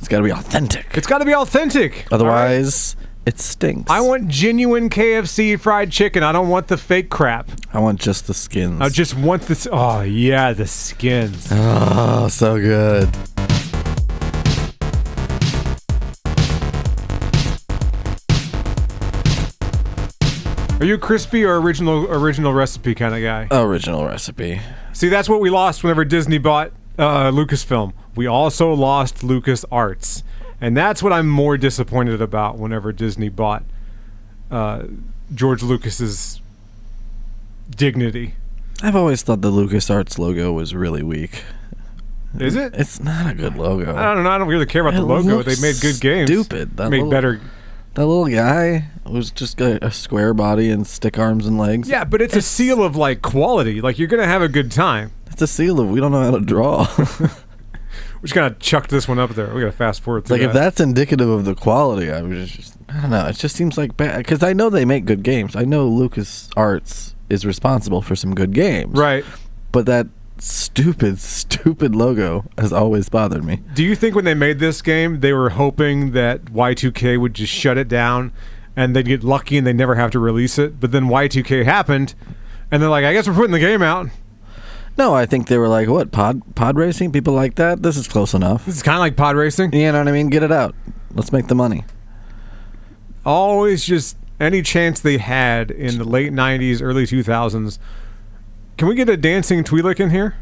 It's got to be authentic. It's got to be authentic. Otherwise, it stinks. I want genuine KFC fried chicken. I don't want the fake crap. I want just the skins. I just want this. Oh, yeah, the skins. Oh, so good. Are you crispy or original recipe kind of guy? Original recipe. See, that's what we lost whenever Disney bought Lucasfilm. We also lost LucasArts. And that's what I'm more disappointed about whenever Disney bought George Lucas's dignity. I've always thought the LucasArts logo was really weak. Is it? It's not a good logo. I don't know. I don't really care about the logo. They made good games. Stupid. That made better. That little guy was just a square body and stick arms and legs. Yeah, but it's a seal of like quality. Like you're gonna have a good time. It's a seal of we don't know how to draw. We just gotta chuck this one up there. We gotta fast forward through like if that's indicative of the quality, I don't know. It just seems like bad because I know they make good games. I know LucasArts is responsible for some good games. Right. But that stupid logo has always bothered me. Do you think when they made this game, they were hoping that Y2K would just shut it down and they'd get lucky and they'd never have to release it? But then Y2K happened and they're like, I guess we're putting the game out. No, I think they were like, what, pod racing? People like that? This is close enough. This is kind of like pod racing. You know what I mean? Get it out. Let's make the money. Always just any chance they had in the late 90s, early 2000s. Can we get a dancing Twi'lek in here?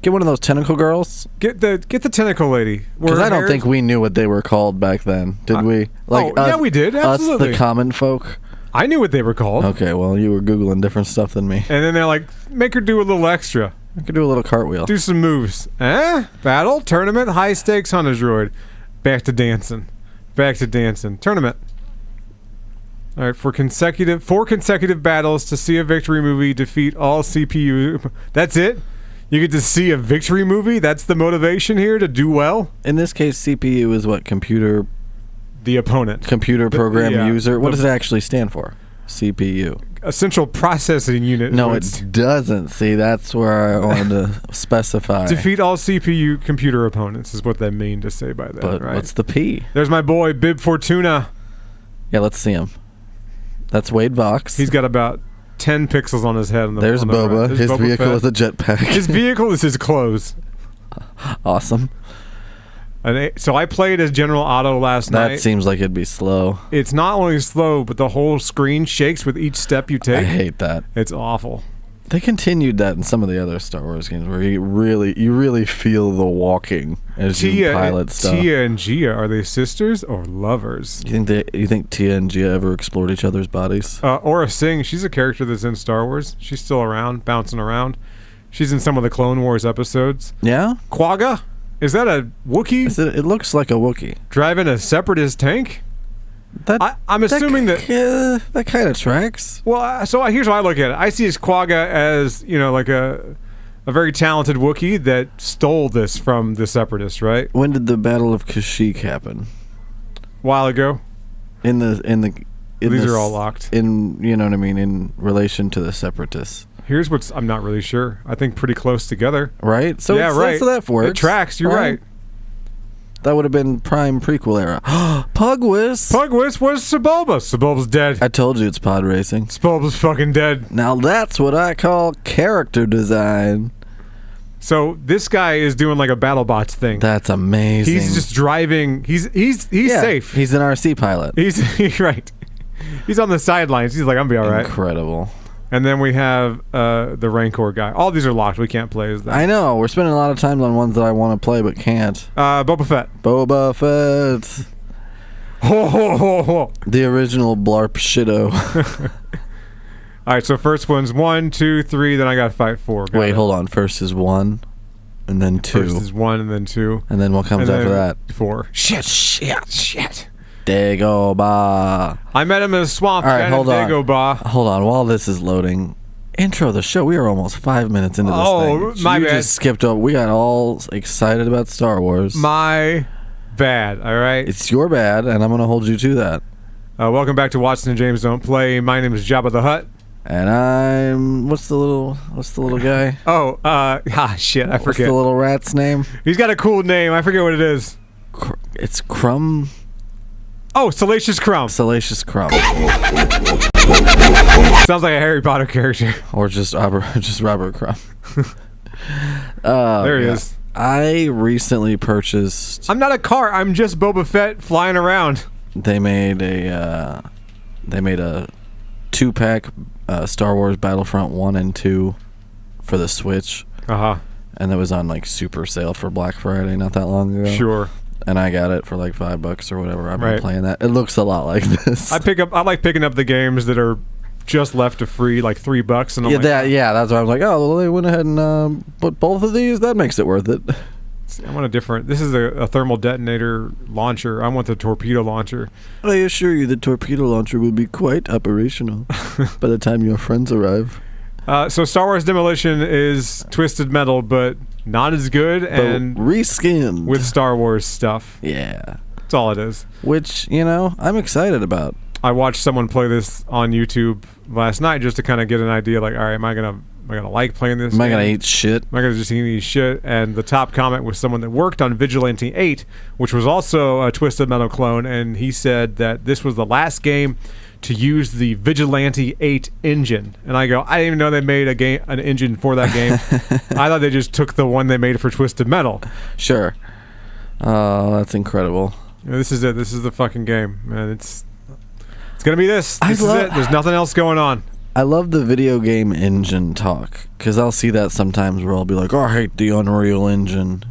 Get one of those tentacle girls. Get the tentacle lady. Because I don't think we knew what they were called back then, did we? Like yeah, we did. Absolutely. Us, the common folk. I knew what they were called. Okay, well, you were Googling different stuff than me. And then they're like, make her do a little extra. I could do a little cartwheel. Do some moves. Battle, tournament, high stakes, hunter droid. Back to dancing. Tournament. All right, four consecutive battles to see a victory movie, defeat all CPU. That's it? You get to see a victory movie? That's the motivation here to do well? In this case, CPU is what? Computer... The opponent. Computer program user. What does it actually stand for? CPU. A central processing unit. No, it doesn't. See, that's where I wanted to specify. Defeat all CPU computer opponents is what they mean to say by that, but right? What's the P? There's my boy, Bib Fortuna. Yeah, let's see him. That's Wade Vox. He's got about 10 pixels on his head. There's Boba. Right. His Boba vehicle Fett. is a jetpack. His vehicle is his clothes. Awesome. So I played as General Otto last night. That seems like it'd be slow. It's not only slow, but the whole screen shakes with each step you take. I hate that. It's awful. They continued that in some of the other Star Wars games where you really feel the walking as you pilot stuff. Tia and Gia, are they sisters or lovers? You think Tia and Gia ever explored each other's bodies? Aura Singh, she's a character that's in Star Wars. She's still around, bouncing around. She's in some of the Clone Wars episodes. Yeah? Quagga? Is that a Wookiee? It looks like a Wookiee. Driving a Separatist tank? I'm assuming that kind of tracks. Well, so here's how I look at it. I see his Quagga as, like a very talented Wookiee that stole this from the Separatists, right? When did the Battle of Kashyyyk happen? A while ago. These are all locked. You know what I mean, in relation to the Separatists. Here's I'm not really sure. I think pretty close together. Right? So yeah, right. So that works. It tracks. You're right. That would have been prime prequel era. Pugwis. Pugwis was Sebulba. Sebulba's dead. I told you it's pod racing. Sebulba's fucking dead. Now that's what I call character design. So this guy is doing like a BattleBots thing. That's amazing. He's just driving. He's safe. He's an RC pilot. He's right. He's on the sidelines. He's like, I'm gonna be all right. Incredible. And then we have the Rancor guy. All these are locked. We can't play as that. I know. We're spending a lot of time on ones that I want to play but can't. Boba Fett. Boba Fett. Ho, ho, ho, ho. The original Blarp Shido. All right, so first one's 1, 2, 3, then I got to fight 4. Wait, hold on. First is 1, and then 2. First is 1, and then 2. And then what comes after that? 4. Shit. Dagobah. I met him in a swamp. All right, hold on. Dagobah. Hold on. While this is loading, intro the show. We are almost 5 minutes into this thing. My you bad. Just skipped over. We got all excited about Star Wars. My bad. All right. It's your bad, and I'm going to hold you to that. Welcome back to Watson and James Don't Play. My name is Jabba the Hutt. And I'm what's the little guy? Shit, I forget. What's the little rat's name? He's got a cool name. I forget what it is. It's Crumb. Oh, Salacious Crumb. Salacious Crumb. Sounds like a Harry Potter character. Or just Robert Crumb. There he is. I recently purchased. I'm not a car. I'm just Boba Fett flying around. They made a 2-pack Star Wars Battlefront 1 and 2 for the Switch. And it was on like super sale for Black Friday not that long ago. Sure. And I got it for like $5 or whatever. I've been playing that. It looks a lot like this. I like picking up the games that are just left to free, like $3, and I'm that's why I was like, oh, well, they went ahead and put both of these. That makes it worth it. See, I want a different. This is a thermal detonator launcher. I want the torpedo launcher. I assure you, the torpedo launcher will be quite operational by the time your friends arrive. So Star Wars Demolition is Twisted Metal, but not as good and reskinned with Star Wars stuff. Yeah, that's all it is. Which I'm excited about. I watched someone play this on YouTube last night just to kind of get an idea. Like, all right, am I gonna like playing this? Am I gonna eat shit? Am I gonna just eat shit? And the top comment was someone that worked on Vigilante 8, which was also a Twisted Metal clone, and he said that this was the last game to use the Vigilante 8 engine. And I go, I didn't even know they made an engine for that game. I thought they just took the one they made for Twisted Metal. Sure. Oh, that's incredible. This is it. This is the fucking game, man. It's gonna be this. This is it. There's nothing else going on. I love the video game engine talk, because I'll see that sometimes where I'll be like, oh, I hate the Unreal Engine,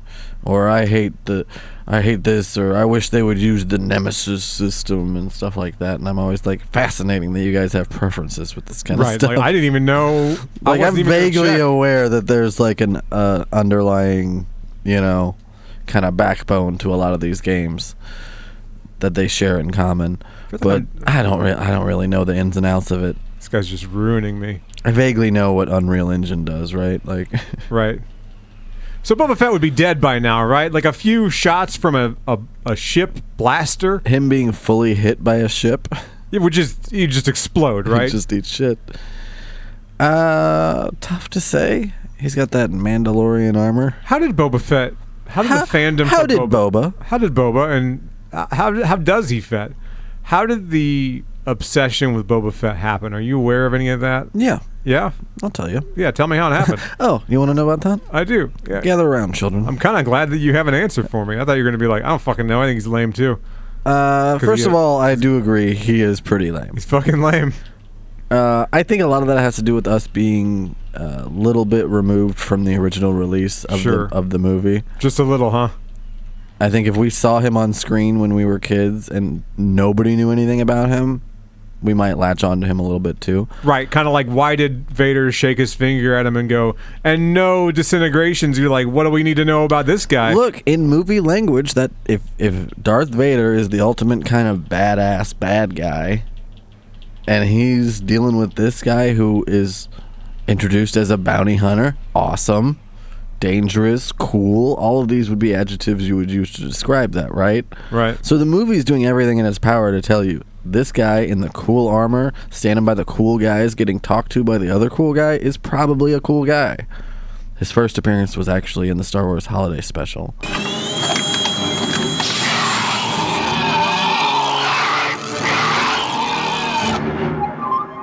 or I hate this, or I wish they would use the Nemesis system and stuff like that. And I'm always like, fascinating that you guys have preferences with this kind of stuff. Like, I didn't even know. Like, I'm vaguely aware that there's like an underlying, kind of backbone to a lot of these games that they share in common. But I don't really know the ins and outs of it. This guy's just ruining me. I vaguely know what Unreal Engine does, right? Like, right. So Boba Fett would be dead by now, right? Like a few shots from a ship blaster. Him being fully hit by a ship. It would just explode, right? He'd just eat shit. Tough to say. He's got that Mandalorian armor. How did Boba Fett? How did the fandom? How did Boba? How did Boba? And how does he Fett? How did the obsession with Boba Fett happen? Are you aware of any of that? Yeah. Yeah? I'll tell you. Yeah, tell me how it happened. Oh, you want to know about that? I do. Yeah. Gather around, children. I'm kind of glad that you have an answer for me. I thought you were going to be like, I don't fucking know. I think he's lame too. First of all, I do agree he is pretty lame. He's fucking lame. I think a lot of that has to do with us being a little bit removed from the original release of the movie. Just a little, huh? I think if we saw him on screen when we were kids and nobody knew anything about him, we might latch on to him a little bit too. Right, kind of like, why did Vader shake his finger at him and go, and no disintegrations? You're like, what do we need to know about this guy? Look, in movie language, that if Darth Vader is the ultimate kind of badass bad guy, and he's dealing with this guy who is introduced as a bounty hunter, awesome, dangerous, cool, all of these would be adjectives you would use to describe that, right? Right. So the movie's doing everything in its power to tell you, this guy in the cool armor, standing by the cool guys, getting talked to by the other cool guy, is probably a cool guy. His first appearance was actually in the Star Wars Holiday Special.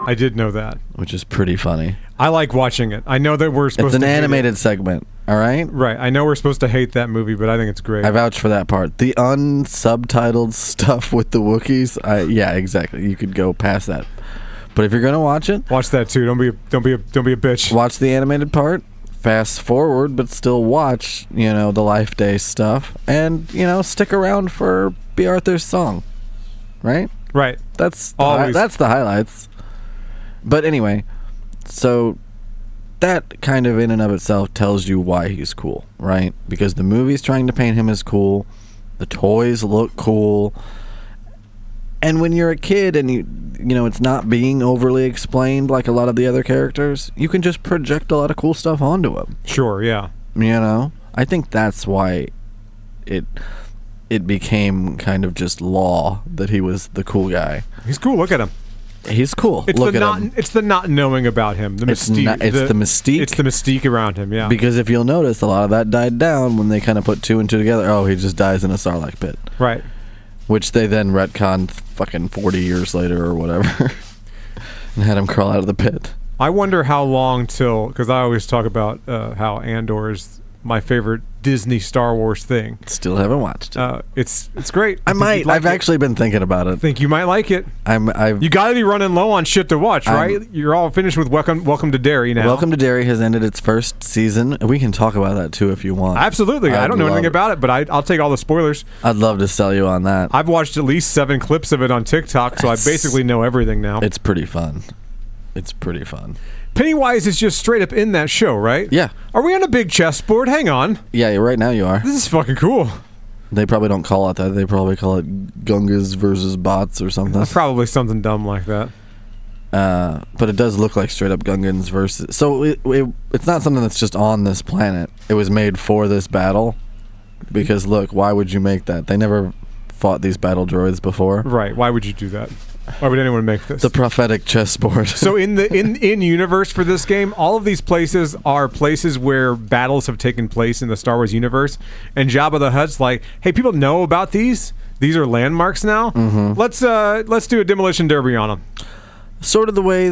I did know that. Which is pretty funny. I like watching it. I know that we're supposed to It's an animated segment, all right? Right. I know we're supposed to hate that movie, but I think it's great. I vouch for that part. The unsubtitled stuff with the Wookiees, yeah, exactly. You could go past that. But if you're going to watch it, watch that too. Don't be a bitch. Watch the animated part. Fast forward, but still watch, the Life Day stuff, and stick around for B. Arthur's song. Right? Right. That's the highlights. But anyway, so that kind of in and of itself tells you why he's cool, right? Because the movie's trying to paint him as cool, the toys look cool, and when you're a kid and it's not being overly explained like a lot of the other characters, you can just project a lot of cool stuff onto him. Sure, yeah. I think that's why it became kind of just law that he was the cool guy. He's cool. Look at him. He's cool. It's Look the at not. him. It's the not knowing about him. The It's mystique. the mystique. It's the mystique around him. Yeah. Because if you'll notice, a lot of that died down when they kind of put 2 and 2 together. Oh, he just dies in a Sarlacc pit. Right. Which they then retconned fucking 40 years later or whatever. And had him crawl out of the pit. I wonder how long till, because I always talk about how Andor is my favorite Disney Star Wars thing. Still haven't watched it. It's great. I might. I've actually been thinking about it. I think you might like it. You got to be running low on shit to watch, right? You're all finished with Welcome to Derry now. Welcome to Derry has ended its first season. We can talk about that too if you want. Absolutely. I don't know anything about it, but I'll take all the spoilers. I'd love to sell you on that. I've watched at least 7 clips of it on TikTok, so I basically know everything now. It's pretty fun. It's pretty fun. Pennywise is just straight up in that show, right? Yeah. Are we on a big chessboard? Hang on. Yeah, right now you are. This is fucking cool. They probably don't call it that. They probably call it Gungas versus bots or something. Probably something dumb like that. But it does look like straight up Gungans versus... So it's not something that's just on this planet. It was made for this battle. Because look, why would you make that? They never fought these battle droids before. Right. Why would you do that? Why would anyone make this? The prophetic chessboard. So in universe for this game, all of these places are places where battles have taken place in the Star Wars universe. And Jabba the Hutt's like, hey, people know about these. These are landmarks now. Mm-hmm. Let's do a demolition derby on them. Sort of the way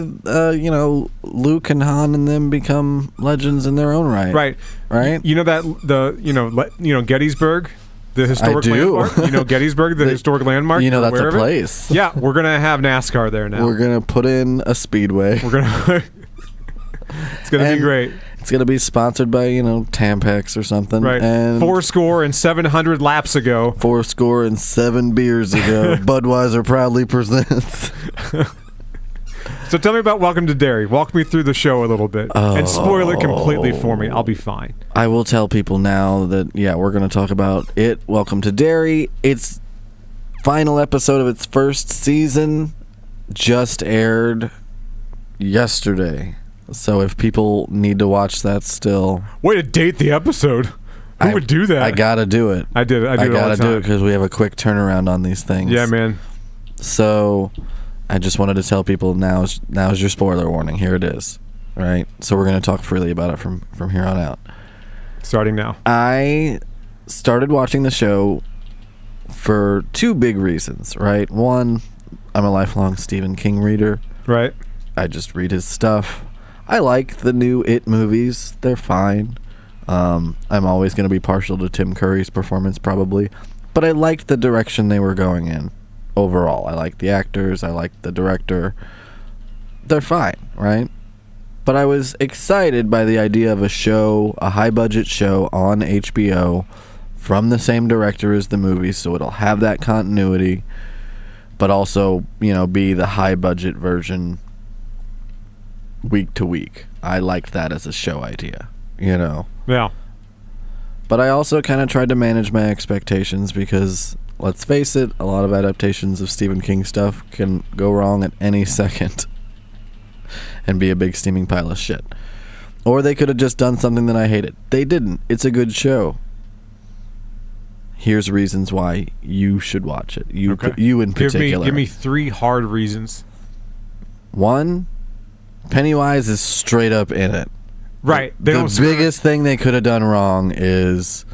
Luke and Han and them become legends in their own right. Right. You know that Gettysburg. The historic landmark. You know Gettysburg, the historic landmark. You know that's a place. Yeah, we're gonna have NASCAR there now. We're gonna put in a speedway. It's gonna be great. It's gonna be sponsored by Tampax or something. Right. And 700 laps ago. 7 beers ago, Budweiser proudly presents. So tell me about Welcome to Derry. Walk me through the show a little bit. And spoil it completely for me. I'll be fine. I will tell people now that, we're going to talk about it. Welcome to Derry. Its final episode of its first season just aired yesterday. So if people need to watch that still... Way to date the episode. Who would do that? I got to do it. I did it. I got to do it because we have a quick turnaround on these things. Yeah, man. So... I just wanted to tell people now's your spoiler warning. Here it is. Right? So we're going to talk freely about it from here on out. Starting now. I started watching the show for 2 big reasons, right? One, I'm a lifelong Stephen King reader. Right. I just read his stuff. I like the new It movies. They're fine. I'm always going to be partial to Tim Curry's performance probably, but I liked the direction they were going in. Overall, I like the actors, I like the director. They're fine, right? But I was excited by the idea of a high-budget show on HBO from the same director as the movies, so it'll have that continuity, but also, be the high-budget version week to week. I liked that as a show idea, Yeah. But I also kind of tried to manage my expectations because... Let's face it, a lot of adaptations of Stephen King stuff can go wrong at any second and be a big steaming pile of shit. Or they could have just done something that I hated. They didn't. It's a good show. Here's reasons why you should watch it. You in particular. Give me 3 hard reasons. 1, Pennywise is straight up in it. Right. The biggest thing they could have done wrong is...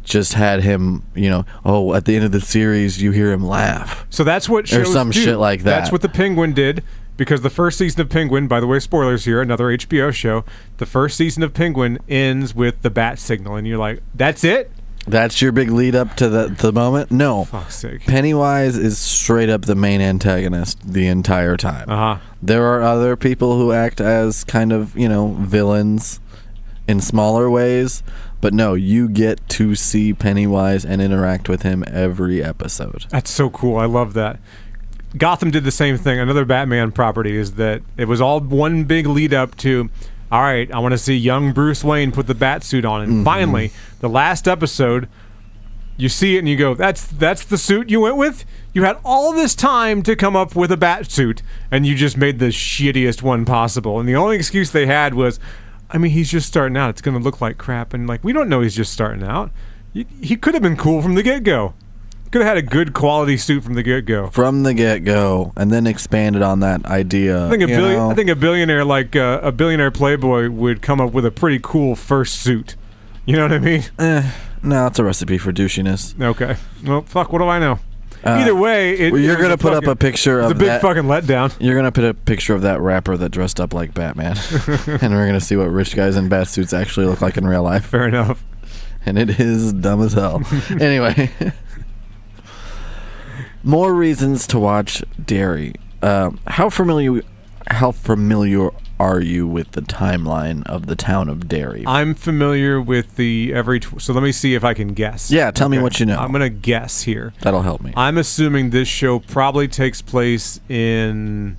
just had him, at the end of the series, you hear him laugh. So that's what shows or some do. shit like that. That's what the Penguin did, because the first season of Penguin, by the way, spoilers here, another HBO show, the first season of Penguin ends with the bat signal, and you're like, that's it? That's your big lead up to the moment? No. Fuck's sake. Pennywise is straight up the main antagonist the entire time. Uh-huh. There are other people who act as kind of, villains in smaller ways. But no, you get to see Pennywise and interact with him every episode. That's so cool. I love that. Gotham did the same thing. Another Batman property is that it was all one big lead up to, all right, I want to see young Bruce Wayne put the bat suit on. And finally, the last episode, you see it and you go, that's the suit you went with? You had all this time to come up with a bat suit, and you just made the shittiest one possible. And the only excuse they had was, he's just starting out. It's going to look like crap. And, we don't know he's just starting out. He could have been cool from the get-go. Could have had a good quality suit from the get-go. From the get-go, and then expanded on that idea. I think a billionaire like a billionaire playboy would come up with a pretty cool first suit. You know what I mean? No, it's a recipe for douchiness. Okay. Well, fuck. What do I know? Either way, you're gonna put up a picture of it's a big fucking letdown. You're gonna put a picture of that rapper that dressed up like Batman, and we're gonna see what rich guys in bat suits actually look like in real life. Fair enough. And it is dumb as hell. Anyway, more reasons to watch Derry. How familiar are you with the timeline of the town of Derry? I'm familiar with so let me see if I can guess. Yeah, tell me what you know. I'm going to guess here. That'll help me. I'm assuming this show probably takes place in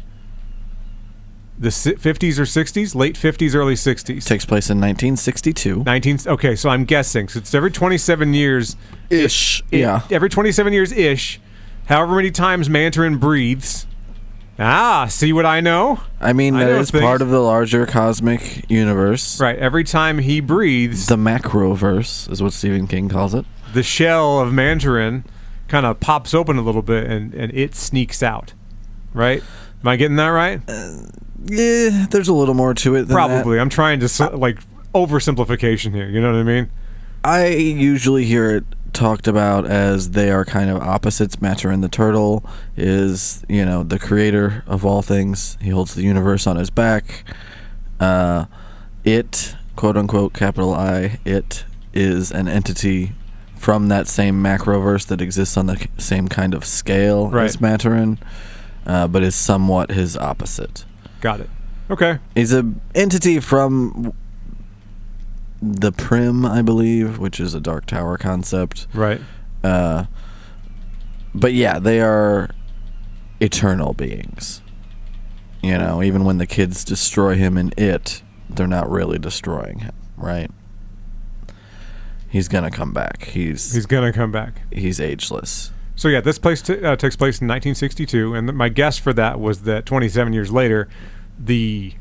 the 50s or 60s, late 50s, early 60s. Takes place in 1962. Okay, so I'm guessing. So it's every 27 years. Ish, yeah. Every 27 years-ish, however many times Mandarin breathes. See what I know? I mean, that is part of the larger cosmic universe. Right. Every time he breathes... The Macroverse is what Stephen King calls it. The shell of Mandarin kind of pops open a little bit, and it sneaks out. Right? Am I getting that right? Yeah, there's a little more to it than Probably. that. I'm trying to, oversimplification here. You know what I mean? I usually hear it talked about as they are kind of opposites. Mandarin the turtle is, the creator of all things. He holds the universe on his back. It, quote unquote, capital I, it is an entity from that same Macroverse that exists on the same kind of scale as Mandarin, but is somewhat his opposite. Got it. Okay. He's an entity from the Prim, I believe, which is a Dark Tower concept. Right. But yeah, they are eternal beings. Even when the kids destroy him in it, they're not really destroying him, right? He's gonna come back. He's gonna come back. He's ageless. So yeah, this place takes place in 1962, and my guess for that was that 27 years later, the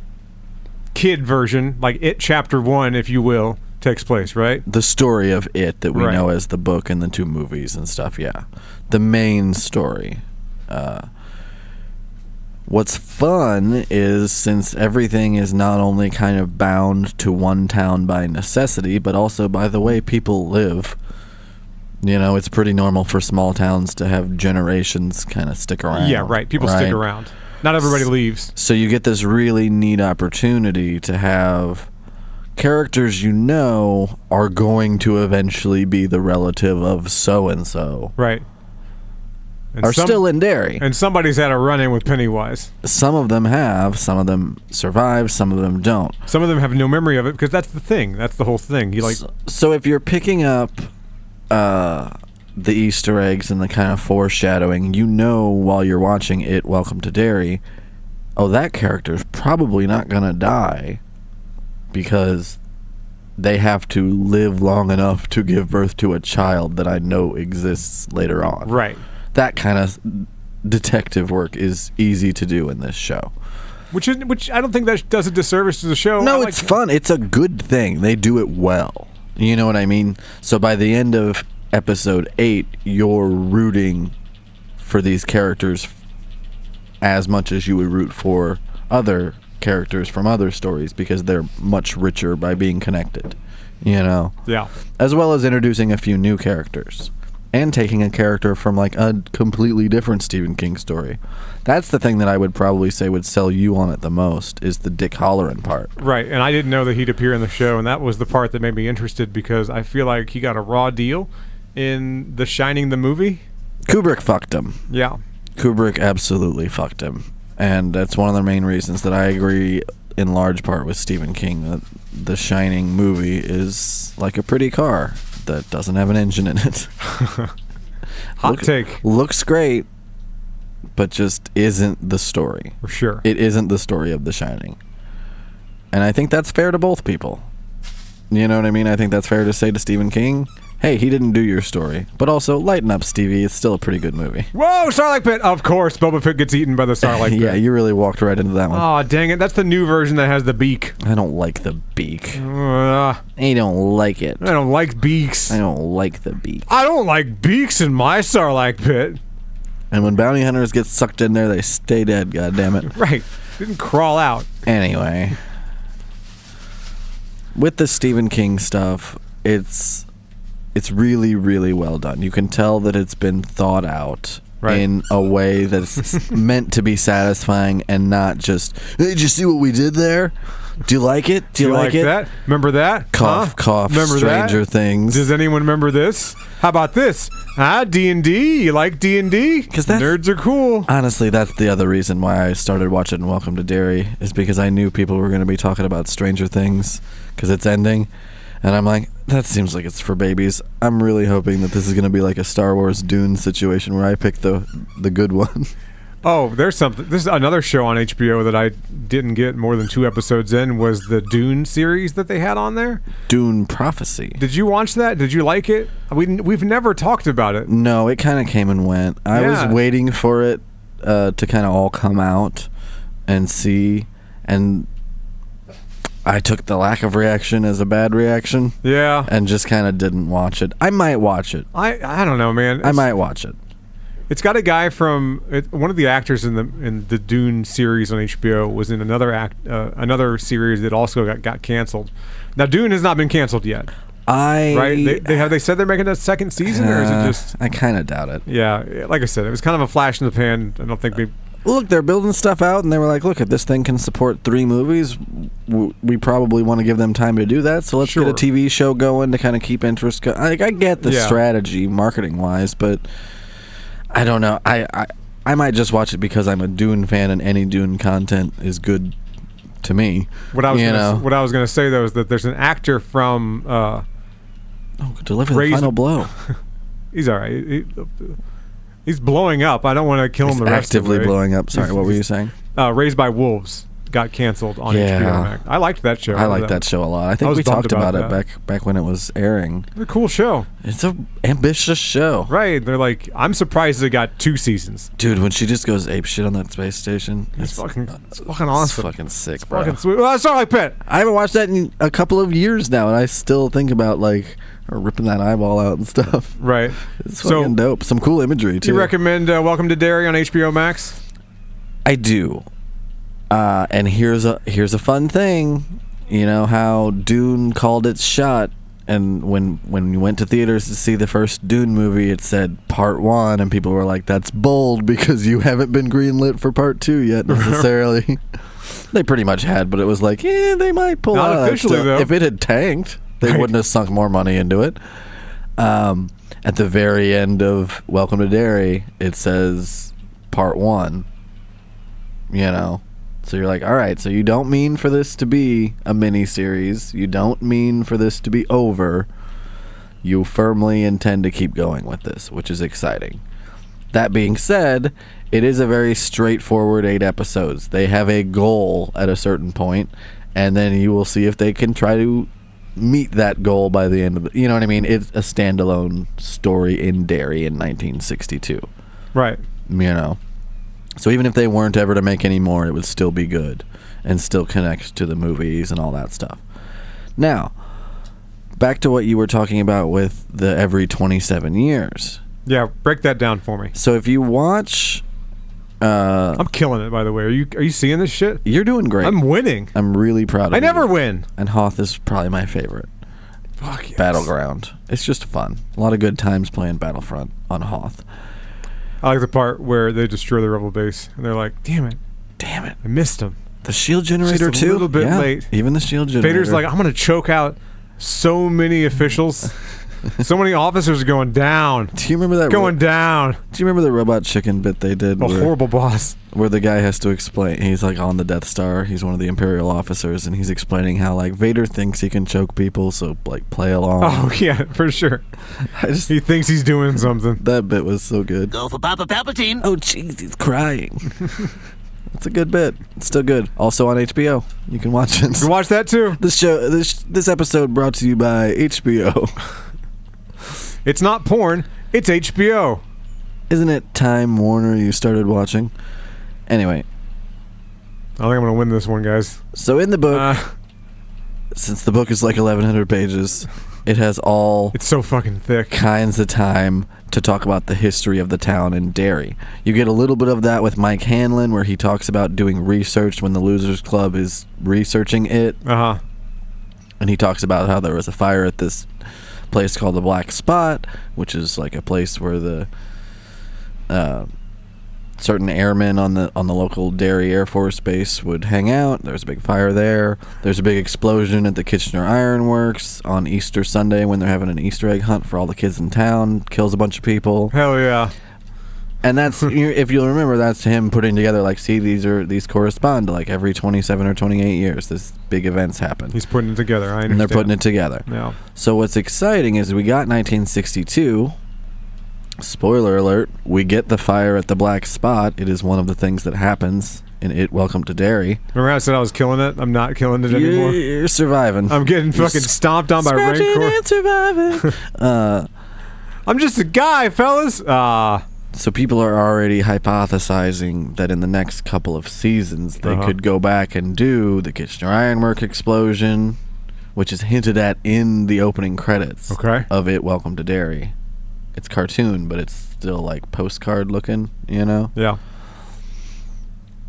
kid version, like It Chapter 1, if you will, takes place, right? The story of It that we know as the book and the 2 movies and stuff, yeah. The main story. What's fun is, since everything is not only kind of bound to one town by necessity, but also by the way people live, it's pretty normal for small towns to have generations kind of stick around. Yeah, right. People stick around. Not everybody leaves. So you get this really neat opportunity to have characters are going to eventually be the relative of so-and-so. Right. And still in Derry. And somebody's had a run-in with Pennywise. Some of them have. Some of them survive. Some of them don't. Some of them have no memory of it, because that's the thing. That's the whole thing. So if you're picking up the Easter eggs and the kind of foreshadowing, while you're watching It, Welcome to Derry, that character's probably not gonna die because they have to live long enough to give birth to a child that I know exists later on. Right. That kind of detective work is easy to do in this show. Which I don't think that does a disservice to the show. No, it's fun. It's a good thing. They do it well. You know what I mean? So by the end of episode 8, you're rooting for these characters as much as you would root for other characters from other stories, because they're much richer by being connected. Yeah. As well as introducing a few new characters. And taking a character from like a completely different Stephen King story. That's the thing that I would probably say would sell you on it the most, is the Dick Halloran part. Right, and I didn't know that he'd appear in the show, and that was the part that made me interested, because I feel like he got a raw deal in The Shining, the movie. Kubrick fucked him. Yeah. Kubrick absolutely fucked him. And that's one of the main reasons that I agree in large part with Stephen King, that The Shining movie is like a pretty car that doesn't have an engine in it. Hot take. Looks great, but just isn't the story. For sure. It isn't the story of The Shining. And I think that's fair to both people. You know what I mean? I think that's fair to say to Stephen King. Hey, he didn't do your story. But also, lighten up, Stevie. It's still a pretty good movie. Whoa, Sarlacc pit! Of course, Boba Fett gets eaten by the Sarlacc pit. Yeah, you really walked right into that one. Oh, dang it. That's the new version that has the beak. I don't like the beak. I I don't like it. don't like beaks. I don't like the beak. I don't like beaks in my Sarlacc pit. And when bounty hunters get sucked in there, they stay dead, goddammit. Right. Didn't crawl out. Anyway. With the Stephen King stuff, it's really, really well done. You can tell that it's been thought out in a way that's meant to be satisfying and not just, hey, did you see what we did there? Do you like it? Do you like it? That? Remember that? Cough, cough, Remember Stranger that? Things. Does anyone remember this? How about this? D&D? You like D&D? Because nerds are cool. Honestly, that's the other reason why I started watching Welcome to Derry, is because I knew people were going to be talking about Stranger Things because it's ending. And I'm like, that seems like it's for babies. I'm really hoping that this is going to be like a Star Wars Dune situation where I pick the good one. Oh, there's something. This is another show on HBO that I didn't get more than 2 episodes in, was the Dune series that they had on there. Dune Prophecy. Did you watch that? Did you like it? We've never talked about it. No, it kind of came and went. I was waiting for it to kind of all come out and see, and I took the lack of reaction as a bad reaction. Yeah. And just kind of didn't watch it. I might watch it. I don't know, man. I might watch it. It's got a guy from one of the actors in the Dune series on HBO was in another series that also got canceled. Now Dune has not been canceled yet. Right? Have they said they're making a second season, or is it just? I kind of doubt it. Yeah, like I said, it was kind of a flash in the pan. I don't think they. Look, they're building stuff out, and they were like, look, if this thing can support 3 movies, we probably want to give them time to do that, so let's get a TV show going to kind of keep interest going. I get the strategy, marketing-wise, but I don't know. I might just watch it because I'm a Dune fan, and any Dune content is good to me. What I was going to say, though, is that there's an actor from... deliver the final blow. He's all right. He's blowing up. I don't want to kill him the rest of the way. Actively blowing up. Sorry, what were you saying? Raised by Wolves got canceled on HBO Max. I liked that show. I liked that show a lot. I think we talked about it back when it was airing. It's a cool show. It's an ambitious show. Right. They're like, I'm surprised it got 2 seasons. Dude, when she just goes ape shit on that space station, it's fucking awesome. It's fucking sick, bro. Fucking sweet. Well, that's Sarlacc pit. I haven't watched that in a couple of years now, and I still think about ripping that eyeball out and stuff. Right. It's fucking dope. Some cool imagery, too. Do you recommend Welcome to Derry on HBO Max? I do. And here's a fun thing. You know how Dune called its shot, and when you went to theaters to see the first Dune movie, it said Part 1, and people were like, that's bold because you haven't been greenlit for Part 2 yet necessarily. They pretty much had, but it was like, they might pull out. Not officially, though. If it had tanked, they wouldn't have sunk more money into it. At the very end of Welcome to Derry, it says Part 1. You know. So you're like, all right, so you don't mean for this to be a mini-series. You don't mean for this to be over. You firmly intend to keep going with this, which is exciting. That being said, it is a very straightforward 8 episodes. They have a goal at a certain point, and then you will see if they can try to meet that goal by the end of the... You know what I mean? It's a standalone story in Derry in 1962. Right. You know? So even if they weren't ever to make any more, it would still be good and still connect to the movies and all that stuff. Now, back to what you were talking about with the every 27 years. Yeah, break that down for me. So if you watch... I'm killing it, by the way. Are you seeing this shit? You're doing great. I'm winning. I'm really proud of you. I never win. And Hoth is probably my favorite. Fuck yes. Battleground. It's just fun. A lot of good times playing Battlefront on Hoth. I like the part where they destroy the rebel base, and they're like, damn it, I missed them. The shield generator, just a little bit late. Even the shield generator. Vader's like, I'm going to choke out so many officials. So many officers are going down. Do you remember that? Going down. Do you remember the robot chicken bit they did? A horrible boss. Where the guy has to explain. He's like on the Death Star. He's one of the Imperial officers, and he's explaining how like Vader thinks he can choke people, so like play along. Oh yeah, for sure. He thinks he's doing something. That bit was so good. Go for Papa Palpatine. Oh jeez, he's crying. It's a good bit. It's still good. Also on HBO. You can watch it. You can watch that too. This episode brought to you by HBO. It's not porn. It's HBO. Isn't it Time Warner you started watching? Anyway. I think I'm going to win this one, guys. So in the book, since the book is like 1,100 pages, it has all... It's so fucking thick. ...kinds of time to talk about the history of the town in Derry. You get a little bit of that with Mike Hanlon, where he talks about doing research when the Losers Club is researching it. Uh-huh. And he talks about how there was a fire at this place called the Black Spot, which is like a place where the certain airmen on the local Derry Air Force Base would hang out. There's a big fire there. There's a big explosion at the Kitchener Iron Works on Easter Sunday when they're having an Easter egg hunt for all the kids in town. Kills a bunch of people. Hell yeah. And that's, if you'll remember, that's him putting together, like, see, these correspond to, like, every 27 or 28 years. This big events happen. He's putting it together. I understand. And they're putting it together. Yeah. So what's exciting is we got 1962. Spoiler alert, we get the fire at the Black Spot. It is one of the things that happens in It Welcome to Derry. Remember I said I was killing it? I'm not killing it anymore. You're surviving. I'm getting fucking stomped on by Rancor. And surviving. I'm just a guy, fellas. So people are already hypothesizing that in the next couple of seasons they could go back and do the Kitchener Ironwork explosion, which is hinted at in the opening credits of It Welcome to Derry. It's cartoon, but it's still like postcard looking, you know? Yeah.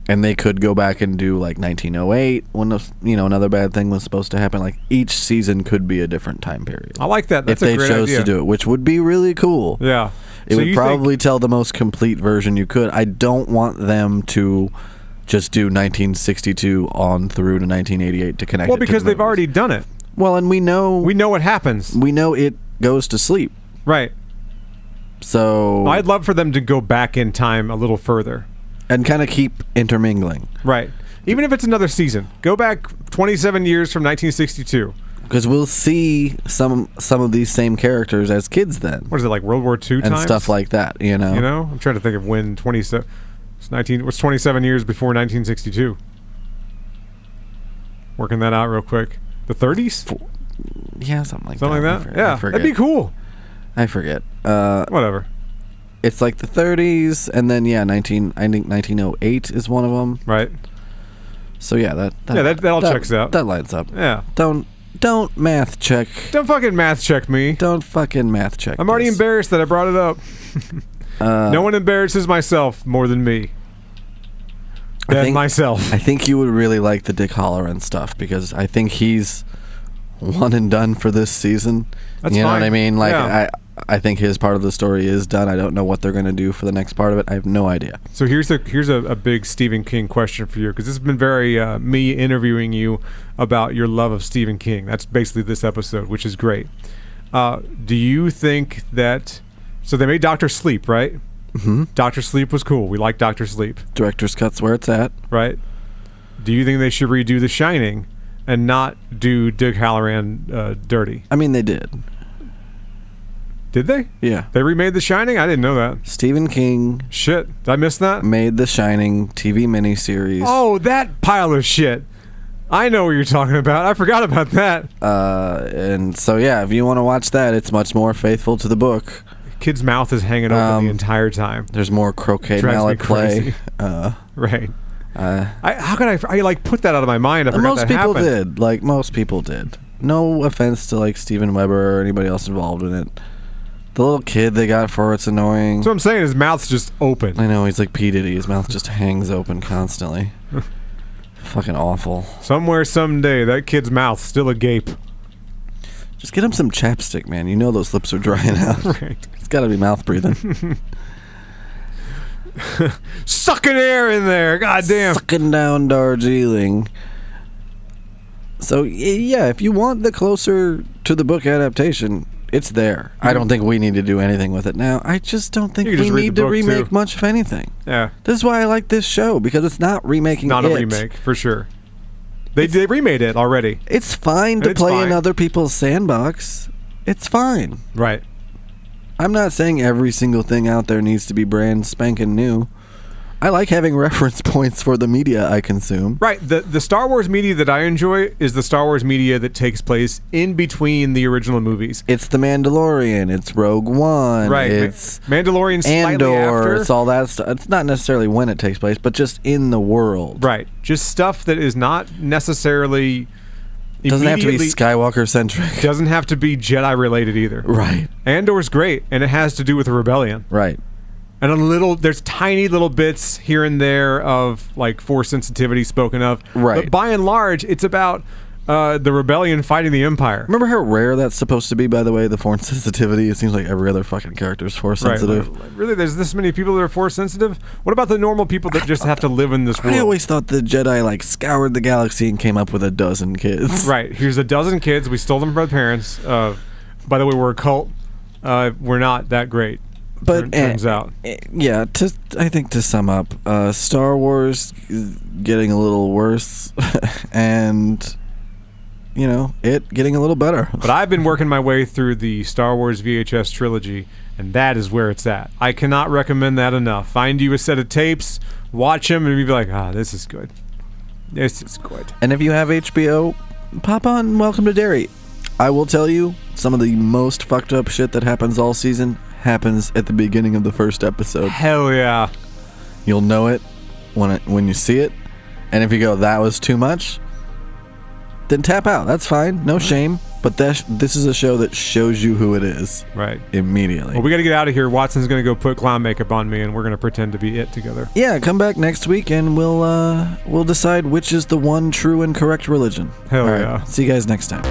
And they could go back and do like 1908 when another bad thing was supposed to happen. Like each season could be a different time period. I like that. That's a great idea. If they chose to do it, which would be really cool. Yeah. It would probably tell the most complete version you could. I don't want them to just do 1962 on through to 1988 to connect. Well, because they've already done it. Well, and we know what happens. We know it goes to sleep. Right. So I'd love for them to go back in time a little further and kind of keep intermingling. Right. Even if it's another season, go back 27 years from 1962. Because we'll see some of these same characters as kids then. What is it, like World War II and times? Stuff like that, you know? You know? I'm trying to think of when 27... What's 27 years before 1962? Working that out real quick. The 30s? Yeah, something like that. Something like that? Yeah, that'd be cool. I forget. Whatever. It's like the 30s, and then, I think 1908 is one of them. Right. So, yeah, that all checks out. That lines up. Yeah. Don't math check. Don't fucking math check me. Don't fucking math check. I'm already embarrassed that I brought it up. No one embarrasses myself more than me. Myself. I think you would really like the Dick Halloran stuff because I think he's one and done for this season. That's you know fine. what I mean? Like yeah. I think his part of the story is done. I don't know what they're going to do for the next part of it. I have no idea. So here's a big Stephen King question for you because this has been very me interviewing you about your love of Stephen King. That's basically this episode, which is great. Do you think that... So they made Dr. Sleep, right? Mm-hmm. Dr. Sleep was cool. We like Dr. Sleep. Director's cut's where it's at. Right. Do you think they should redo The Shining and not do Dick Halloran dirty? I mean, they did. Did they? Yeah. They remade The Shining? I didn't know that. Stephen King. Shit. Did I miss that? Made The Shining TV miniseries. Oh, that pile of shit. I know what you're talking about. I forgot about that. And so, yeah, if you want to watch that, it's much more faithful to the book. Kid's mouth is hanging open the entire time. There's more croquet mallet play. Right. How could I like put that out of my mind? I forgot that happened. Most people did. Like, most people did. No offense to, like, Steven Weber or anybody else involved in it. The little kid they got for it's annoying. So I'm saying his mouth's just open. I know, he's like P. Diddy. His mouth just hangs open constantly. Fucking awful. Somewhere, someday, that kid's mouth's still agape. Just get him some chapstick, man. You know those lips are drying out. Right. It's got to be mouth breathing. Sucking air in there. God damn. Sucking down Darjeeling. So, yeah, if you want the closer to the book adaptation, it's there. I don't think we need to do anything with it now. I just don't think we need to remake much of anything. Yeah. This is why I like this show, because it's not remaking Not a remake, for sure. They remade it already. It's fine to play in other people's sandbox. It's fine. Right. I'm not saying every single thing out there needs to be brand spanking new. I like having reference points for the media I consume. Right. The Star Wars media that I enjoy is the Star Wars media that takes place in between the original movies. It's The Mandalorian. It's Rogue One. Right. It's Mandalorian slightly Andor. after. It's all that stuff. It's not necessarily when it takes place, but just in the world. Right. Just stuff that is not necessarily... Doesn't have to be Skywalker centric. Doesn't have to be Jedi related either. Right. Andor's great, and it has to do with the rebellion. Right. And there's tiny little bits here and there of like Force sensitivity spoken of. Right. But by and large, it's about the rebellion fighting the Empire. Remember how rare that's supposed to be, by the way, the Force sensitivity? It seems like every other fucking character is Force sensitive. Like, really? There's this many people that are Force sensitive? What about the normal people that just have to live in this world? I always thought the Jedi like scoured the galaxy and came up with a dozen kids. Right. Here's a dozen kids. We stole them from our parents. By the way, we're a cult. We're not that great. But turns out. Yeah, I think to sum up, Star Wars is getting a little worse and... you know, it getting a little better. But I've been working my way through the Star Wars VHS trilogy, and that is where it's at. I cannot recommend that enough. Find you a set of tapes, watch them, and you'll be like, this is good. This is good. And if you have HBO, pop on Welcome to Derry. I will tell you, some of the most fucked up shit that happens all season happens at the beginning of the first episode. Hell yeah. You'll know it when you see it. And if you go, that was too much... then tap out. That's fine. No shame. But this is a show that shows you who it is. Right. Immediately. Well, we got to get out of here. Watson's going to go put clown makeup on me, and we're going to pretend to be it together. Yeah, come back next week, and we'll decide which is the one true and correct religion. Hell All right, yeah. see you guys next time.